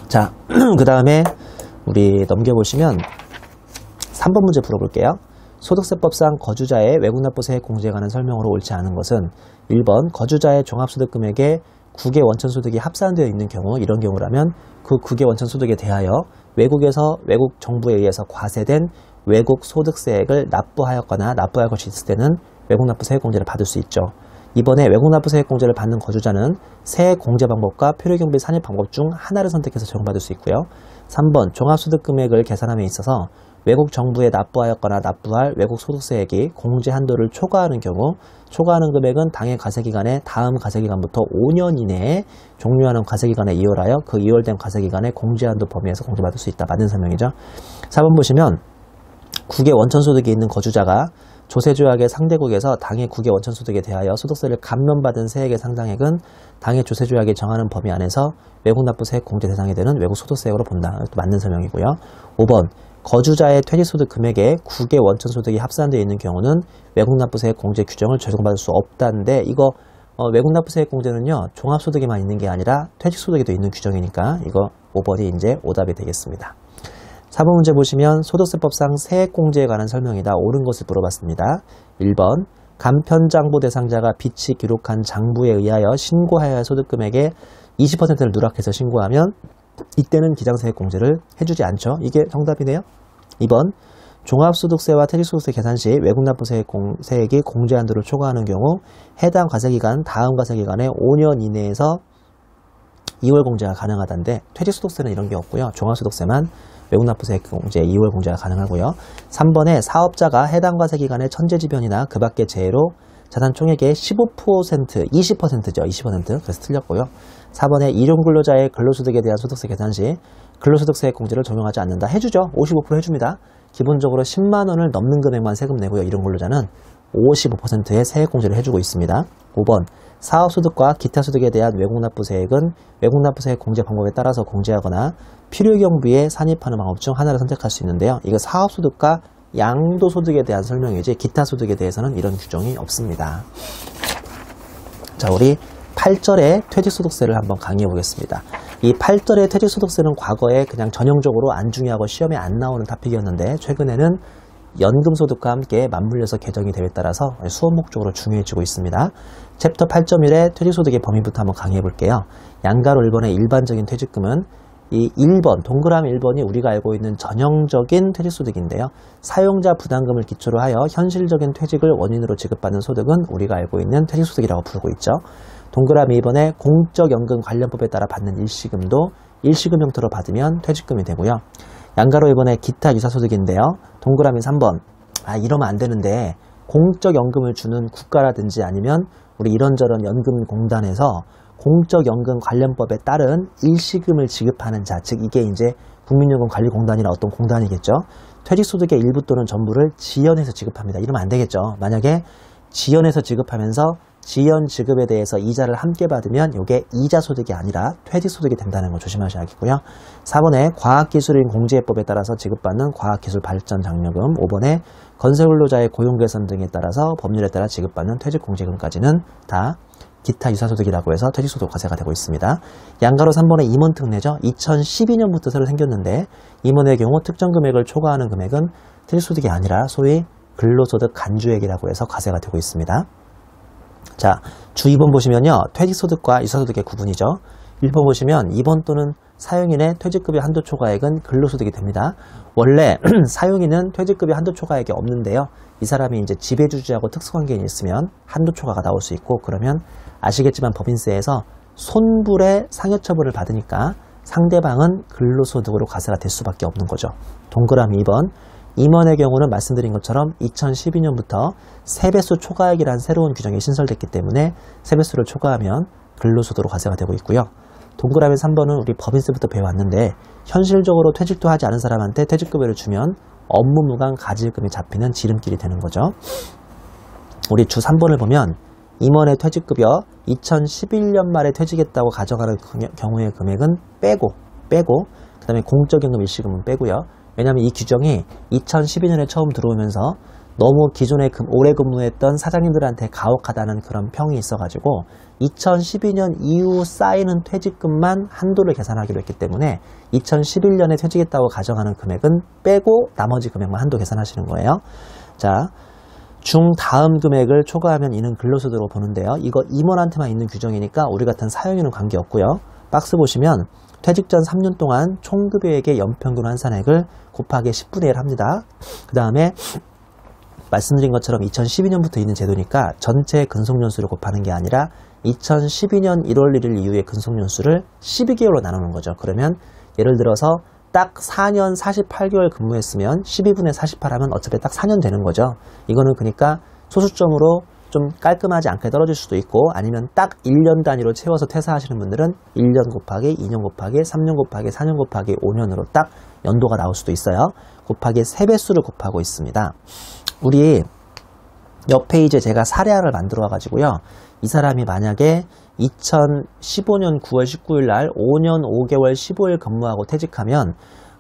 자, 그 다음에 우리 넘겨보시면 3번 문제 풀어볼게요. 소득세법상 거주자의 외국납부세액 공제에 관한 설명으로 옳지 않은 것은 1번 거주자의 종합소득 금액에 국외 원천소득이 합산되어 있는 경우, 이런 경우라면 그 국외 원천소득에 대하여 외국에서 외국 정부에 의해서 과세된 외국 소득세액을 납부하였거나 납부할 것이 있을 때는 외국납부세액공제를 받을 수 있죠. 이번에 외국납부세액공제를 받는 거주자는 세액공제 방법과 필요경비 산입 방법 중 하나를 선택해서 적용받을 수 있고요. 3번 종합소득 금액을 계산함에 있어서 외국 정부에 납부하였거나 납부할 외국 소득세액이 공제 한도를 초과하는 경우 초과하는 금액은 당해 과세기간의 다음 과세기간부터 5년 이내에 종료하는 과세기간에 이월하여 그 이월된 과세기간의 공제한도 범위에서 공제받을 수 있다. 맞는 설명이죠. 4번 보시면 국외 원천소득이 있는 거주자가 조세조약의 상대국에서 당해 국외 원천소득에 대하여 소득세를 감면받은 세액의 상당액은 당해 조세조약이 정하는 범위 안에서 외국납부세액 공제 대상이 되는 외국 소득세액으로 본다. 이것도 맞는 설명이고요. 5번 거주자의 퇴직소득 금액에 국외 원천소득이 합산되어 있는 경우는 외국납부세액 공제 규정을 적용받을 수 없다는데 이거 외국납부세액 공제는요 종합소득에만 있는 게 아니라 퇴직소득에도 있는 규정이니까 이거 5번이 이제 오답이 되겠습니다. 4번 문제 보시면 소득세법상 세액공제에 관한 설명이다. 옳은 것을 물어봤습니다. 1번 간편장부 대상자가 빚이 기록한 장부에 의하여 신고하여야 할 소득금액의 20%를 누락해서 신고하면 이때는 기장세액 공제를 해주지 않죠. 이게 정답이네요. 2번 종합소득세와 퇴직소득세 계산 시 외국납부세액이 공제한도를 초과하는 경우 해당 과세기간 다음 과세기간에 5년 이내에서 2월 공제가 가능하다는데 퇴직소득세는 이런 게 없고요. 종합소득세만 외국납부세액 공제 2월 공제가 가능하고요. 3번에 사업자가 해당 과세기간의 천재지변이나 그 밖의 재해로 자산 총액의 15%, 20%죠. 20%. 그래서 틀렸고요. 4번에 일용근로자의 근로소득에 대한 소득세 계산 시 근로소득세 공제를 적용하지 않는다. 해주죠. 55% 해줍니다. 기본적으로 10만 원을 넘는 금액만 세금 내고요. 일용근로자는 55%의 세액 공제를 해주고 있습니다. 5번 사업소득과 기타소득에 대한 외국납부세액은 외국납부세액 공제 방법에 따라서 공제하거나 필요경비에 산입하는 방법 중 하나를 선택할 수 있는데요. 이거 사업소득과 양도소득에 대한 설명이지 기타소득에 대해서는 이런 규정이 없습니다. 자, 우리 8절의 퇴직소득세를 한번 강의해 보겠습니다. 이 8절의 퇴직소득세는 과거에 그냥 전형적으로 안 중요하고 시험에 안 나오는 토픽이었는데 최근에는 연금소득과 함께 맞물려서 개정이 되에 따라서 수업 목적으로 중요해지고 있습니다. 챕터 8.1의 퇴직소득의 범위부터 한번 강의해 볼게요. 양가로 1번의 일반적인 퇴직금은 이 1번, 동그라미 1번이 우리가 알고 있는 전형적인 퇴직소득인데요. 사용자 부담금을 기초로 하여 현실적인 퇴직을 원인으로 지급받는 소득은 우리가 알고 있는 퇴직소득이라고 부르고 있죠. 동그라미 2번에 공적연금 관련법에 따라 받는 일시금도 일시금 형태로 받으면 퇴직금이 되고요. 양가로 1번에 기타 유사소득인데요. 동그라미 3번, 이러면 안 되는데 공적연금을 주는 국가라든지 아니면 우리 이런저런 연금공단에서 공적연금 관련법에 따른 일시금을 지급하는 자, 즉 이게 이제 국민연금관리공단이나 어떤 공단이겠죠. 퇴직소득의 일부 또는 전부를 지연해서 지급합니다. 이러면 안 되겠죠. 만약에 지연해서 지급하면서 지연 지급에 대해서 이자를 함께 받으면 이게 이자소득이 아니라 퇴직소득이 된다는 거 조심하셔야겠고요. 4번에 과학기술인 공제법에 따라서 지급받는 과학기술발전장려금, 5번에 건설근로자의 고용개선 등에 따라서 법률에 따라 지급받는 퇴직공제금까지는 다 기타 유사소득이라고 해서 퇴직소득 과세가 되고 있습니다. 양가로 3번의 임원 특례죠. 2012년부터 새로 생겼는데 임원의 경우 특정 금액을 초과하는 금액은 퇴직소득이 아니라 소위 근로소득 간주액이라고 해서 과세가 되고 있습니다. 자, 주 2번 보시면요. 퇴직소득과 유사소득의 구분이죠. 1번 보시면 2번 또는 사용인의 퇴직급여 한도 초과액은 근로소득이 됩니다. 원래 사용인은 퇴직급여 한도 초과액이 없는데요. 이 사람이 이제 지배주주하고 특수관계인이 있으면 한도 초과가 나올 수 있고 그러면 아시겠지만 법인세에서 손불의 상여처분을 받으니까 상대방은 근로소득으로 과세가 될 수밖에 없는 거죠. 동그라미 2번 임원의 경우는 말씀드린 것처럼 2012년부터 세배수 초과액이라는 새로운 규정이 신설됐기 때문에 세배수를 초과하면 근로소득으로 과세가 되고 있고요. 동그라미 3번은 우리 법인세부터 배워왔는데 현실적으로 퇴직도 하지 않은 사람한테 퇴직급여를 주면 업무무관 가질금이 잡히는 지름길이 되는 거죠. 우리 주 3번을 보면 임원의 퇴직급여 2011년 말에 퇴직했다고 가정하는 경우의 금액은 빼고 그 다음에 공적연금 일시금은 빼고요. 왜냐하면 이 규정이 2012년에 처음 들어오면서 너무 기존에 오래 근무했던 사장님들한테 가혹하다는 그런 평이 있어가지고 2012년 이후 쌓이는 퇴직금만 한도를 계산하기로 했기 때문에 2011년에 퇴직했다고 가정하는 금액은 빼고 나머지 금액만 한도 계산하시는 거예요. 자, 중 다음 금액을 초과하면 이는 근로소득으로 보는데요. 이거 임원한테만 있는 규정이니까 우리 같은 사용인은 관계없고요. 박스 보시면 퇴직 전 3년 동안 총급여액의 연평균 환산액을 곱하기 10분의 1 합니다. 그 다음에 말씀드린 것처럼 2012년부터 있는 제도니까 전체 근속연수를 곱하는 게 아니라 2012년 1월 1일 이후의 근속연수를 12개월로 나누는 거죠. 그러면 예를 들어서 딱 4년 48개월 근무했으면 12분의 48 하면 어차피 딱 4년 되는 거죠. 이거는 그러니까 소수점으로 좀 깔끔하지 않게 떨어질 수도 있고, 아니면 딱 1년 단위로 채워서 퇴사하시는 분들은 1년 곱하기 2년 곱하기 3년 곱하기 4년 곱하기 5년으로 딱 연도가 나올 수도 있어요. 곱하기 3배수를 곱하고 있습니다. 우리 옆 페이지에 제가 사례화를 만들어 와가지고요. 이 사람이 만약에 2015년 9월 19일 날 5년 5개월 15일 근무하고 퇴직하면,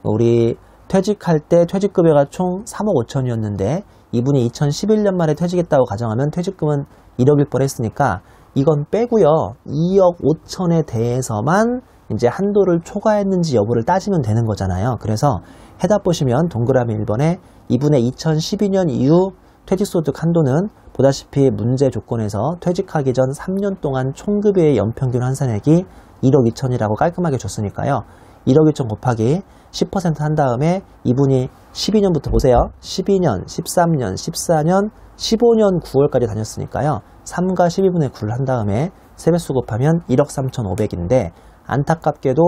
우리 퇴직할 때 퇴직급여가 총 3억 5천이었는데 이분이 2011년 말에 퇴직했다고 가정하면 퇴직금은 1억일 뻔했으니까 이건 빼고요. 2억 5천에 대해서만 이제 한도를 초과했는지 여부를 따지면 되는 거잖아요. 그래서 해답 보시면 동그라미 1번에 이분의 2012년 이후 퇴직소득 한도는 보다시피 문제 조건에서 퇴직하기 전 3년 동안 총급여의 연평균 환산액이 1억 2천이라고 깔끔하게 줬으니까요. 1억 2천 곱하기 10% 한 다음에 이분이 12년부터 보세요. 12년, 13년, 14년, 15년 9월까지 다녔으니까요. 3과 12분의 9를 한 다음에 세배수 곱하면 1억 3,500인데 안타깝게도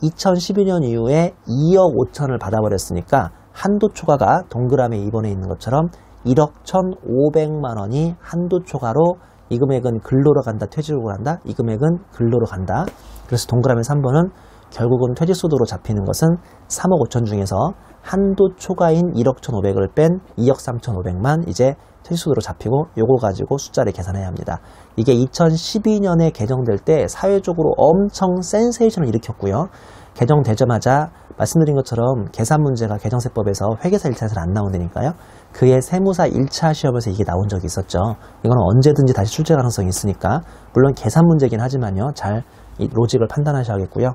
2012년 이후에 2억 5천을 받아버렸으니까 한도 초과가 동그라미 2번에 있는 것처럼 1억 1,500만 원이 한도 초과로 이 금액은 근로로 간다, 퇴직으로 간다? 이 금액은 근로로 간다. 그래서 동그라미 3번은 결국은 퇴직소득으로 잡히는 것은 3억 5천 중에서 한도 초과인 1억 1,500을 뺀 2억 3,500만 이제 퇴직소득으로 잡히고, 요거 가지고 숫자를 계산해야 합니다. 이게 2012년에 개정될 때 사회적으로 엄청 센세이션을 일으켰고요. 개정되자마자 말씀드린 것처럼 계산 문제가 개정세법에서 회계사 1차에서 안 나온다니까요. 그의 세무사 1차 시험에서 이게 나온 적이 있었죠. 이거는 언제든지 다시 출제 가능성이 있으니까, 물론 계산 문제긴 하지만요. 잘 이 로직을 판단하셔야겠고요.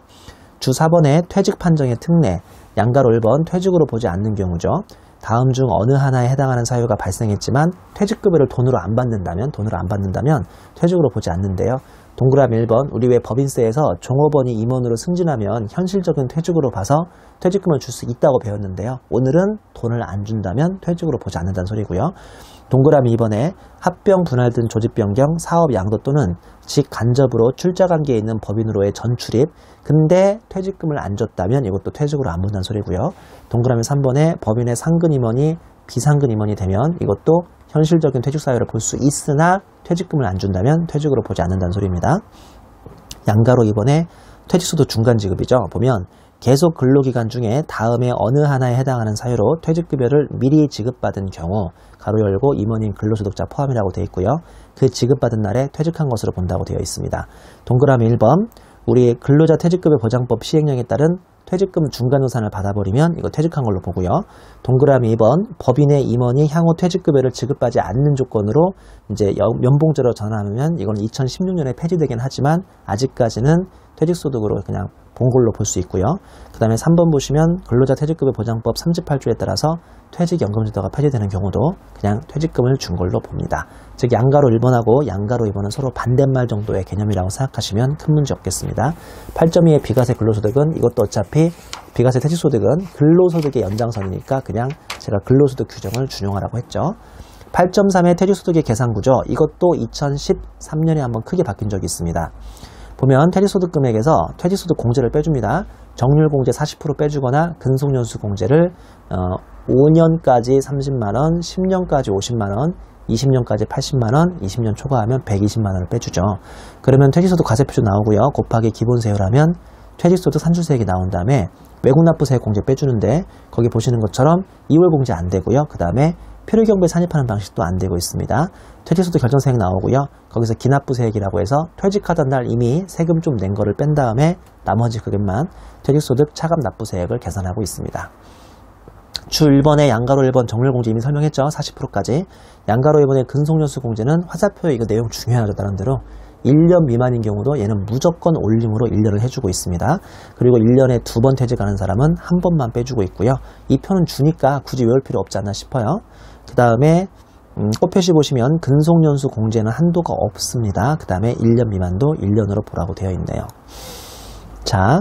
주 4번에 퇴직 판정의 특례, 양가로 1번 퇴직으로 보지 않는 경우죠. 다음 중 어느 하나에 해당하는 사유가 발생했지만 퇴직급여를 돈으로 안 받는다면 퇴직으로 보지 않는데요. 동그라미 1번, 우리 왜 법인세에서 종업원이 임원으로 승진하면 현실적인 퇴직으로 봐서 퇴직금을 줄 수 있다고 배웠는데요. 오늘은 돈을 안 준다면 퇴직으로 보지 않는다는 소리고요. 동그라미 2번에 합병, 분할 등 조직 변경, 사업 양도 또는 직 간접으로 출자 관계에 있는 법인으로의 전출입, 근데 퇴직금을 안 줬다면 이것도 퇴직으로 안 본다는 소리고요. 동그라미 3번에 법인의 상근 임원이 비상근 임원이 되면 이것도 현실적인 퇴직 사유를 볼 수 있으나 퇴직금을 안 준다면 퇴직으로 보지 않는다는 소리입니다. 양가로 2번에 퇴직소득 중간지급이죠. 보면 계속 근로기간 중에 다음에 어느 하나에 해당하는 사유로 퇴직급여를 미리 지급받은 경우 가로 열고 임원인 근로소득자 포함이라고 되어 있고요. 그 지급받은 날에 퇴직한 것으로 본다고 되어 있습니다. 동그라미 1번, 우리 근로자 퇴직급여 보장법 시행령에 따른 퇴직금 중간노산을 받아버리면 이거 퇴직한 걸로 보고요. 동그라미 2번, 법인의 임원이 향후 퇴직급여를 지급받지 않는 조건으로 이제 연봉제로 전환하면 이건 2016년에 폐지되긴 하지만 아직까지는 퇴직소득으로 그냥 본 걸로 볼 수 있고요. 그 다음에 3번 보시면 근로자 퇴직급여 보장법 38조에 따라서 퇴직연금제도가 폐지되는 경우도 그냥 퇴직금을 준 걸로 봅니다. 즉 양가로 1번하고 양가로 2번은 서로 반대말 정도의 개념이라고 생각하시면 큰 문제 없겠습니다. 8.2의 비과세 근로소득은 이것도 어차피 비과세 퇴직소득은 근로소득의 연장선이니까 그냥 제가 근로소득 규정을 준용하라고 했죠. 8.3의 퇴직소득의 계산구조, 이것도 2013년에 한번 크게 바뀐 적이 있습니다. 보면 퇴직소득 금액에서 퇴직소득 공제를 빼줍니다. 정률공제 40% 빼주거나 근속연수 공제를 5년까지 30만원, 10년까지 50만원, 20년까지 80만원, 20년 초과하면 120만원을 빼주죠. 그러면 퇴직소득 과세표준 나오고요. 곱하기 기본세율 하면 퇴직소득 산출세액이 나온 다음에 외국납부세액 공제 빼주는데 거기 보시는 것처럼 2월 공제 안 되고요. 그 다음에 필요경부에 산입하는 방식도 안 되고 있습니다. 퇴직소득 결정세액 나오고요. 거기서 기납부세액이라고 해서 퇴직하던 날 이미 세금 좀 낸 거를 뺀 다음에 나머지 금액만 퇴직소득 차감납부세액을 계산하고 있습니다. 주 1번에 양가로 1번 정률공제 이미 설명했죠. 40%까지. 양가로 2번의 근속연수 공제는 화살표에 이거 내용 중요하죠. 다른 대로 1년 미만인 경우도 얘는 무조건 올림으로 1년을 해주고 있습니다. 그리고 1년에 2번 퇴직하는 사람은 한 번만 빼주고 있고요. 이 표는 주니까 굳이 외울 필요 없지 않나 싶어요. 그 다음에 꽃표시 보시면 근속연수 공제는 한도가 없습니다. 그 다음에 1년 미만도 1년으로 보라고 되어 있네요. 자,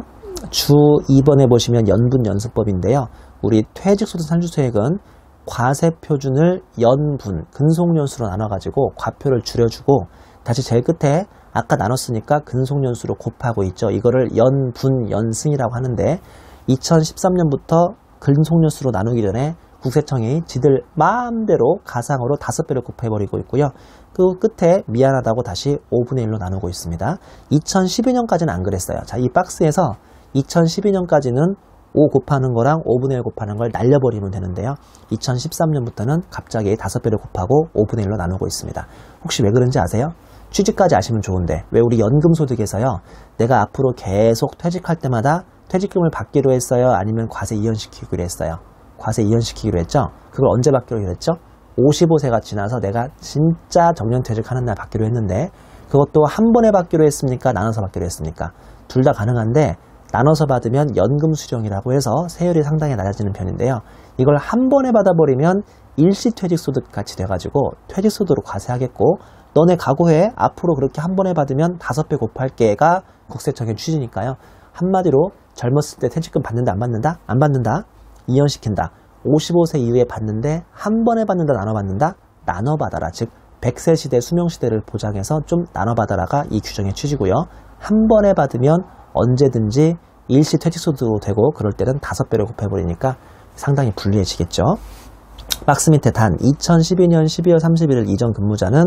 주 2번에 보시면 연분연수법인데요. 우리 퇴직소득 산출세액은 과세표준을 연분, 근속연수로 나눠가지고 과표를 줄여주고 다시 제일 끝에 아까 나눴으니까 근속연수로 곱하고 있죠. 이거를 연분, 연승이라고 하는데 2013년부터 근속연수로 나누기 전에 국세청이 지들 마음대로 가상으로 5배를 곱해버리고 있고요. 그 끝에 미안하다고 다시 5분의 1로 나누고 있습니다. 2012년까지는 안 그랬어요. 자, 이 박스에서 2012년까지는 5 곱하는 거랑 5분의 1 곱하는 걸 날려버리면 되는데요. 2013년부터는 갑자기 5배를 곱하고 5분의 1로 나누고 있습니다. 혹시 왜 그런지 아세요? 취지까지 아시면 좋은데 왜 우리 연금소득에서요. 내가 앞으로 계속 퇴직할 때마다 퇴직금을 받기로 했어요? 아니면 과세 이연시키기로 했어요? 과세 이연시키기로 했죠? 그걸 언제 받기로 했죠? 55세가 지나서 내가 진짜 정년퇴직하는 날 받기로 했는데 그것도 한 번에 받기로 했습니까? 나눠서 받기로 했습니까? 둘 다 가능한데 나눠서 받으면 연금수령이라고 해서 세율이 상당히 낮아지는 편인데요. 이걸 한 번에 받아버리면 일시퇴직소득 같이 돼가지고 퇴직소득으로 과세하겠고 너네 각오해 앞으로 그렇게 한 번에 받으면 5배 곱할게가 국세청의 취지니까요. 한마디로 젊었을 때 퇴직금 받는다 안 받는다? 안 받는다? 이연시킨다. 55세 이후에 받는데 한 번에 받는다 나눠 받는다? 나눠 받아라. 즉 100세 시대 수명시대를 보장해서 좀 나눠 받아라가 이 규정의 취지고요. 한 번에 받으면 언제든지 일시 퇴직소득으로 되고 그럴 때는 5배를 곱해버리니까 상당히 불리해지겠죠. 박스 밑에 단 2012년 12월 31일 이전 근무자는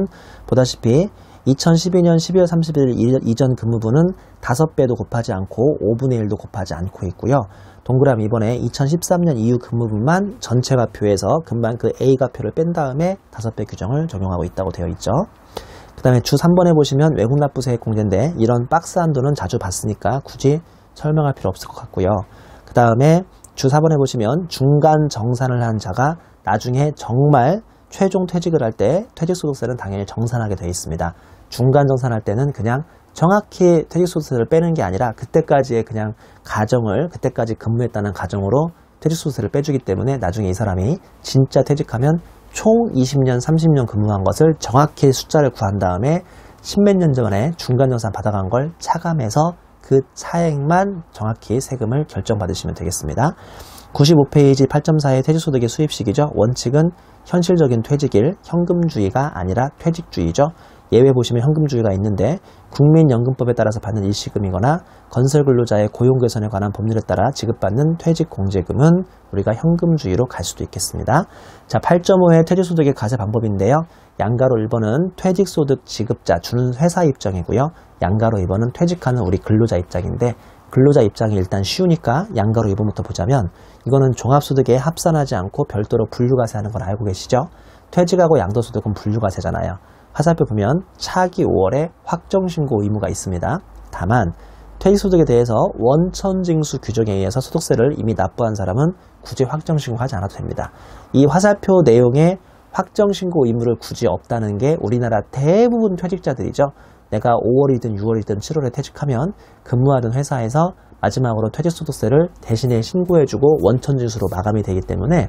보다시피 2012년 12월 31일 이전 근무분은 5배도 곱하지 않고 5분의 1도 곱하지 않고 있고요. 동그라미 이번에 2013년 이후 근무분만 전체가표에서 금방 그 A가표를 뺀 다음에 5배 규정을 적용하고 있다고 되어 있죠. 그 다음에 주 3번에 보시면 외국 납부세액 공제인데 이런 박스 한도는 자주 봤으니까 굳이 설명할 필요 없을 것 같고요. 그 다음에 주 4번에 보시면 중간 정산을 한 자가 나중에 정말 최종 퇴직을 할 때 퇴직소득세는 당연히 정산하게 되어 있습니다. 중간 정산할 때는 그냥 정확히 퇴직소득세를 빼는 게 아니라 그때까지의 그냥 가정을 그때까지 근무했다는 가정으로 퇴직소득세를 빼주기 때문에 나중에 이 사람이 진짜 퇴직하면 총 20년, 30년 근무한 것을 정확히 숫자를 구한 다음에 십몇 년 전에 중간정산 받아간 걸 차감해서 그 차액만 정확히 세금을 결정받으시면 되겠습니다. 95페이지 8.4의 퇴직소득의 수입식이죠. 원칙은 현실적인 퇴직일, 현금주의가 아니라 퇴직주의죠. 예외 보시면 현금주의가 있는데 국민연금법에 따라서 받는 일시금이거나 건설근로자의 고용 개선에 관한 법률에 따라 지급받는 퇴직공제금은 우리가 현금주의로 갈 수도 있겠습니다. 자, 8.5의 퇴직소득의 과세 방법인데요. 양가로 1번은 퇴직소득 지급자 주는 회사 입장이고요. 양가로 2번은 퇴직하는 우리 근로자 입장인데 근로자 입장이 일단 쉬우니까 양가로 2번부터 보자면 이거는 종합소득에 합산하지 않고 별도로 분류과세하는 걸 알고 계시죠? 퇴직하고 양도소득은 분류과세잖아요. 화살표 보면 차기 5월에 확정신고 의무가 있습니다. 다만 퇴직소득에 대해서 원천징수 규정에 의해서 소득세를 이미 납부한 사람은 굳이 확정신고하지 않아도 됩니다. 이 화살표 내용에 확정신고 의무를 굳이 없다는 게 우리나라 대부분 퇴직자들이죠. 내가 5월이든 6월이든 7월에 퇴직하면 근무하던 회사에서 마지막으로 퇴직소득세를 대신에 신고해주고 원천징수로 마감이 되기 때문에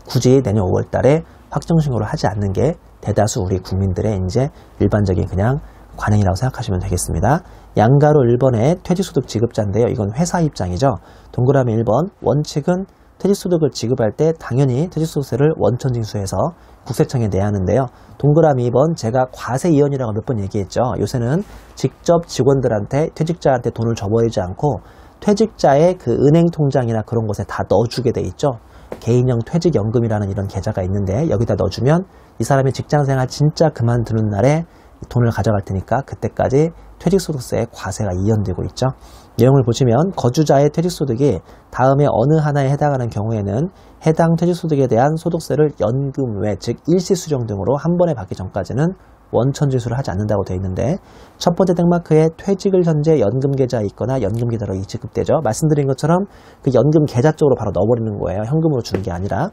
굳이 내년 5월 달에 확정신고를 하지 않는 게 대다수 우리 국민들의 이제 일반적인 그냥 관행이라고 생각하시면 되겠습니다. 양가로 1번의 퇴직소득 지급자인데요. 이건 회사 입장이죠. 동그라미 1번 원칙은 퇴직소득을 지급할 때 당연히 퇴직소득세를 원천징수해서 국세청에 내야 하는데요. 동그라미 2번 제가 과세 이연이라고 몇 번 얘기했죠. 요새는 직접 직원들한테 퇴직자한테 돈을 줘버리지 않고 퇴직자의 그 은행 통장이나 그런 곳에 다 넣어주게 돼 있죠. 개인형 퇴직연금이라는 이런 계좌가 있는데 여기다 넣어주면 이 사람이 직장생활 진짜 그만두는 날에 돈을 가져갈 테니까 그때까지 퇴직소득세의 과세가 이연되고 있죠. 내용을 보시면 거주자의 퇴직소득이 다음에 어느 하나에 해당하는 경우에는 해당 퇴직소득에 대한 소득세를 연금 외, 즉 일시수령 등으로 한 번에 받기 전까지는 원천징수를 하지 않는다고 되어 있는데 첫 번째 땡마크에 퇴직을 현재 연금계좌에 있거나 연금계좌로 지급되죠. 말씀드린 것처럼 그 연금 계좌 쪽으로 바로 넣어버리는 거예요. 현금으로 주는 게 아니라.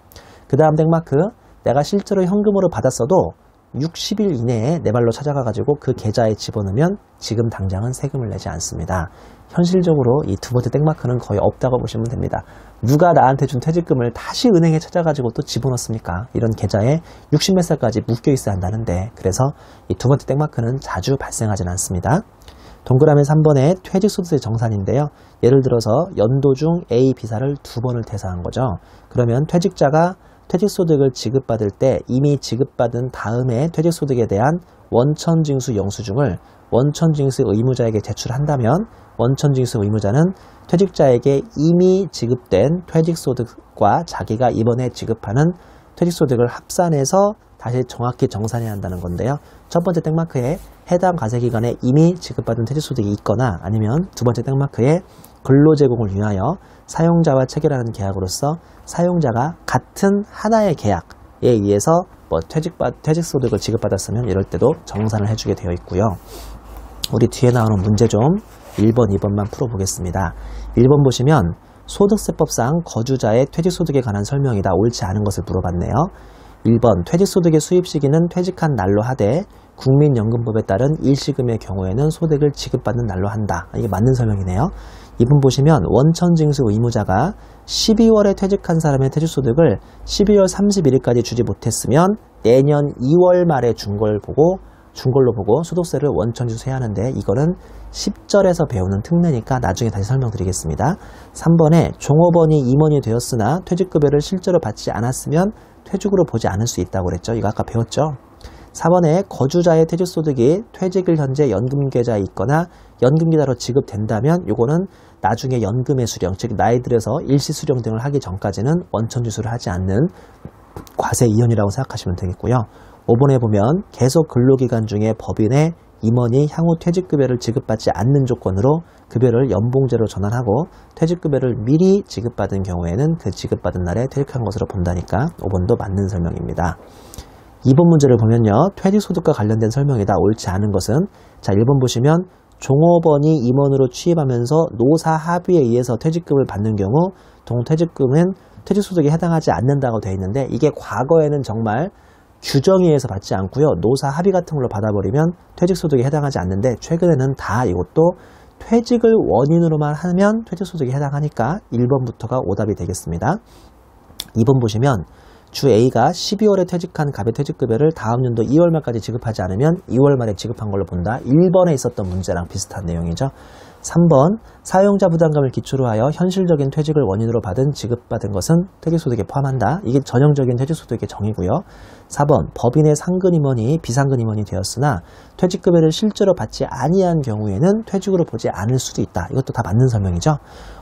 그 다음 땡마크 내가 실제로 현금으로 받았어도 60일 이내에 내 발로 찾아가가지고 그 계좌에 집어넣으면 지금 당장은 세금을 내지 않습니다. 현실적으로 이 두 번째 땡마크는 거의 없다고 보시면 됩니다. 누가 나한테 준 퇴직금을 다시 은행에 찾아가지고 또 집어넣습니까? 이런 계좌에 60몇 살까지 묶여 있어야 한다는데 그래서 이 두 번째 땡마크는 자주 발생하진 않습니다. 동그라미 3번의 퇴직소득세 정산인데요. 예를 들어서 연도 중 A, B사를 2번을 대사한 거죠. 그러면 퇴직자가 퇴직소득을 지급받을 때 이미 지급받은 다음에 퇴직소득에 대한 원천징수 영수증을 원천징수 의무자에게 제출한다면 원천징수 의무자는 퇴직자에게 이미 지급된 퇴직소득과 자기가 이번에 지급하는 퇴직소득을 합산해서 다시 정확히 정산해야 한다는 건데요. 첫 번째 땡마크에 해당 과세기간에 이미 지급받은 퇴직소득이 있거나 아니면 두 번째 땡마크에 근로제공을 위하여 사용자와 체결하는 계약으로서 사용자가 같은 하나의 계약에 의해서 퇴직소득을 지급받았으면 이럴 때도 정산을 해주게 되어 있고요. 우리 뒤에 나오는 문제 좀 1번, 2번만 풀어보겠습니다. 1번 보시면 소득세법상 거주자의 퇴직소득에 관한 설명이다. 옳지 않은 것을 물어봤네요. 1번 퇴직소득의 수입 시기는 퇴직한 날로 하되 국민연금법에 따른 일시금의 경우에는 소득을 지급받는 날로 한다. 이게 맞는 설명이네요. 2번 보시면 원천징수 의무자가 12월에 퇴직한 사람의 퇴직소득을 12월 31일까지 주지 못했으면 내년 2월 말에 준 걸로 보고 소득세를 원천징수해야 하는데 이거는 10절에서 배우는 특례니까 나중에 다시 설명드리겠습니다. 3번에 종업원이 임원이 되었으나 퇴직급여를 실제로 받지 않았으면 퇴직으로 보지 않을 수 있다고 그랬죠. 이거 아까 배웠죠. 4번에 거주자의 퇴직소득이 퇴직을 현재 연금계좌에 있거나 연금계좌로 지급된다면 이거는 나중에 연금의 수령, 즉 나이 들어서 일시수령 등을 하기 전까지는 원천징수를 하지 않는 과세 이연이라고 생각하시면 되겠고요. 5번에 보면 계속 근로기간 중에 법인의 임원이 향후 퇴직급여를 지급받지 않는 조건으로 급여를 연봉제로 전환하고 퇴직급여를 미리 지급받은 경우에는 그 지급받은 날에 퇴직한 것으로 본다니까 5번도 맞는 설명입니다. 2번 문제를 보면요. 퇴직소득과 관련된 설명이다. 옳지 않은 것은 자 1번 보시면 종업원이 임원으로 취임하면서 노사 합의에 의해서 퇴직금을 받는 경우 동퇴직금은 퇴직소득에 해당하지 않는다고 되어 있는데 이게 과거에는 정말 규정에 의해서 받지 않고요. 노사 합의 같은 걸로 받아버리면 퇴직소득에 해당하지 않는데 최근에는 다 이것도 퇴직을 원인으로만 하면 퇴직소득에 해당하니까 1번부터가 오답이 되겠습니다. 2번 보시면 주 A가 12월에 퇴직한 갑의 퇴직급여를 다음 연도 2월 말까지 지급하지 않으면 2월 말에 지급한 걸로 본다. 1번에 있었던 문제랑 비슷한 내용이죠. 3번 사용자 부담감을 기초로 하여 현실적인 퇴직을 원인으로 지급받은 것은 퇴직소득에 포함한다. 이게 전형적인 퇴직소득의 정의고요. 4번 법인의 상근임원이 비상근임원이 되었으나 퇴직급여를 실제로 받지 아니한 경우에는 퇴직으로 보지 않을 수도 있다. 이것도 다 맞는 설명이죠.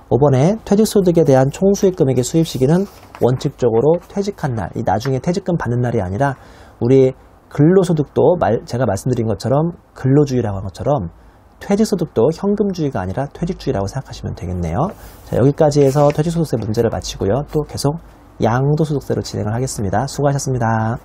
5번에 퇴직소득에 대한 총수익금액의 수입시기는 원칙적으로 퇴직한 날, 이 나중에 퇴직금 받는 날이 아니라 우리 근로소득도 제가 말씀드린 것처럼 근로주의라고 한 것처럼 퇴직소득도 현금주의가 아니라 퇴직주의라고 생각하시면 되겠네요. 자, 여기까지 해서 퇴직소득세 문제를 마치고요. 또 계속 양도소득세로 진행을 하겠습니다. 수고하셨습니다.